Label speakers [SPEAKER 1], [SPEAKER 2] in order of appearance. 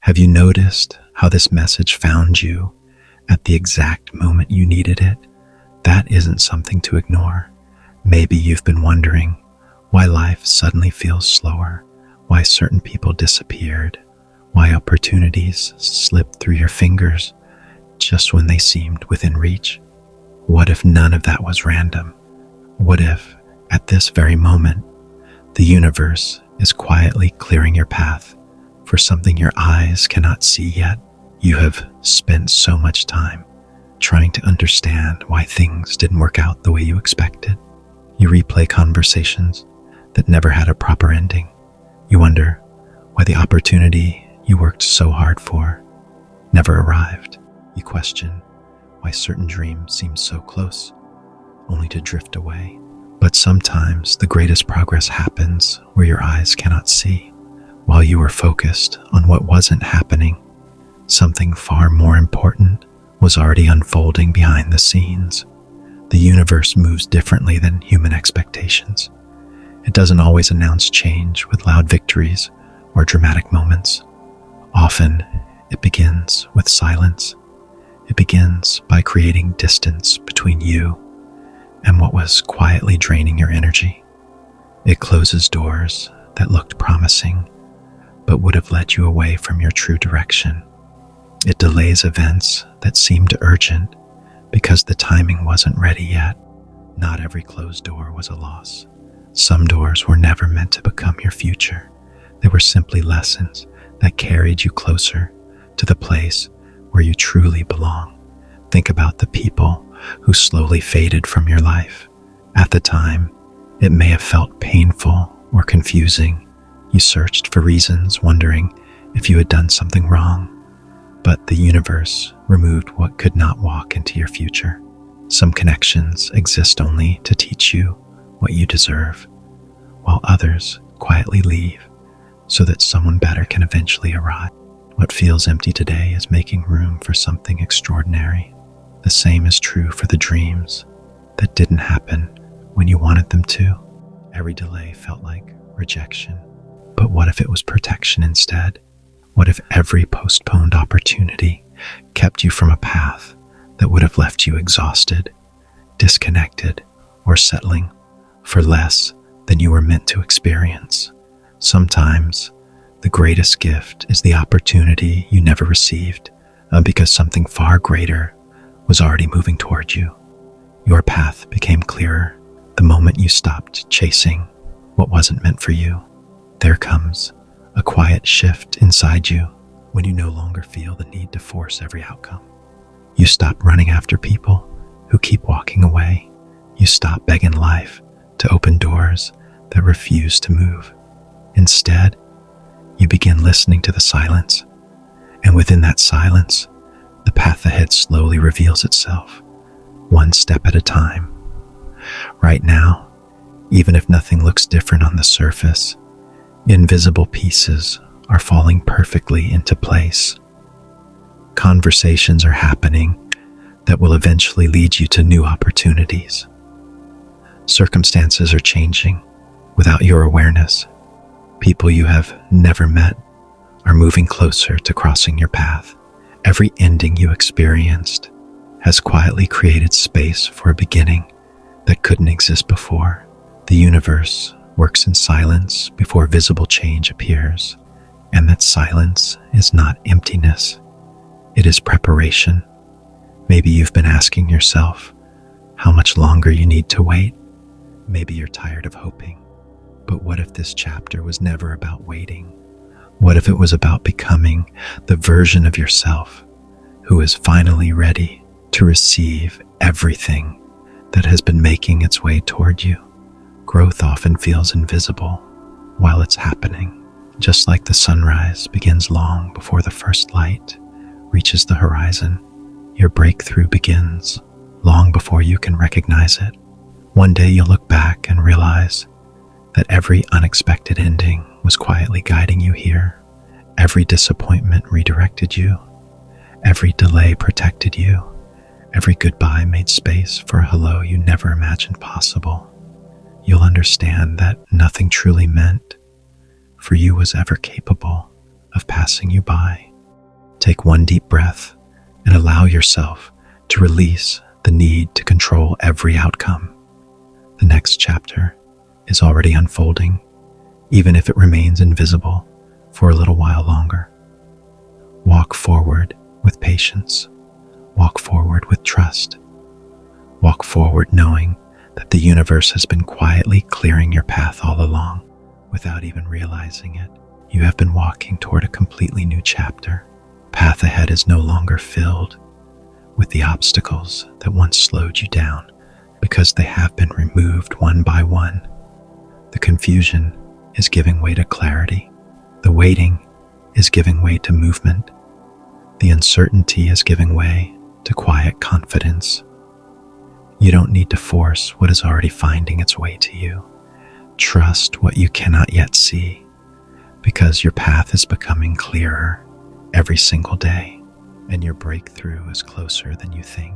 [SPEAKER 1] Have you noticed how this message found you at the exact moment you needed it? That isn't something to ignore. Maybe you've been wondering why life suddenly feels slower, why certain people disappeared, why opportunities slipped through your fingers just when they seemed within reach. What if none of that was random? What if, at this very moment, the universe is quietly clearing your path for something your eyes cannot see yet? You have spent so much time trying to understand why things didn't work out the way you expected. You replay conversations that never had a proper ending. You wonder why the opportunity you worked so hard for never arrived. You question why certain dreams seem so close, only to drift away. But sometimes the greatest progress happens where your eyes cannot see. While you were focused on what wasn't happening, something far more important was already unfolding behind the scenes. The universe moves differently than human expectations. It doesn't always announce change with loud victories or dramatic moments. Often, it begins with silence. It begins by creating distance between you and what was quietly draining your energy. It closes doors that looked promising, but would have led you away from your true direction. It delays events that seemed urgent because the timing wasn't ready yet. Not every closed door was a loss. Some doors were never meant to become your future. They were simply lessons that carried you closer to the place where you truly belong. Think about the people who slowly faded from your life. At the time, it may have felt painful or confusing. You searched for reasons, wondering if you had done something wrong. But the universe removed what could not walk into your future. Some connections exist only to teach you what you deserve, while others quietly leave so that someone better can eventually arrive. What feels empty today is making room for something extraordinary. The same is true for the dreams that didn't happen when you wanted them to. Every delay felt like rejection. But what if it was protection instead? What if every postponed opportunity kept you from a path that would have left you exhausted, disconnected, or settling for less than you were meant to experience? Sometimes the greatest gift is the opportunity you never received because something far greater was already moving toward you. Your path became clearer the moment you stopped chasing what wasn't meant for you. There comes a quiet shift inside you when you no longer feel the need to force every outcome. You stop running after people who keep walking away. You stop begging life to open doors that refuse to move. Instead, you begin listening to the silence, and within that silence, the path ahead slowly reveals itself, one step at a time. Right now, even if nothing looks different on the surface, invisible pieces are falling perfectly into place. Conversations are happening that will eventually lead you to new opportunities. Circumstances are changing without your awareness. People you have never met are moving closer to crossing your path. Every ending you experienced has quietly created space for a beginning that couldn't exist before. The universe works in silence before visible change appears, and that silence is not emptiness. It is preparation. Maybe you've been asking yourself how much longer you need to wait. Maybe you're tired of hoping. But what if this chapter was never about waiting? What if it was about becoming the version of yourself who is finally ready to receive everything that has been making its way toward you? Growth often feels invisible while it's happening, just like the sunrise begins long before the first light reaches the horizon. Your breakthrough begins long before you can recognize it. One day you'll look back and realize that every unexpected ending was quietly guiding you here. Every disappointment redirected you. Every delay protected you. Every goodbye made space for a hello you never imagined possible. You'll understand that nothing truly meant for you was ever capable of passing you by. Take one deep breath and allow yourself to release the need to control every outcome. The next chapter is already unfolding, even if it remains invisible for a little while longer. Walk forward with patience. Walk forward with trust. Walk forward knowing that the universe has been quietly clearing your path all along. Without even realizing it, you have been walking toward a completely new chapter. Path ahead is no longer filled with the obstacles that once slowed you down, because they have been removed one by one. The confusion is giving way to clarity. The waiting is giving way to movement. The uncertainty is giving way to quiet confidence. You don't need to force what is already finding its way to you. Trust what you cannot yet see, because your path is becoming clearer every single day, and your breakthrough is closer than you think.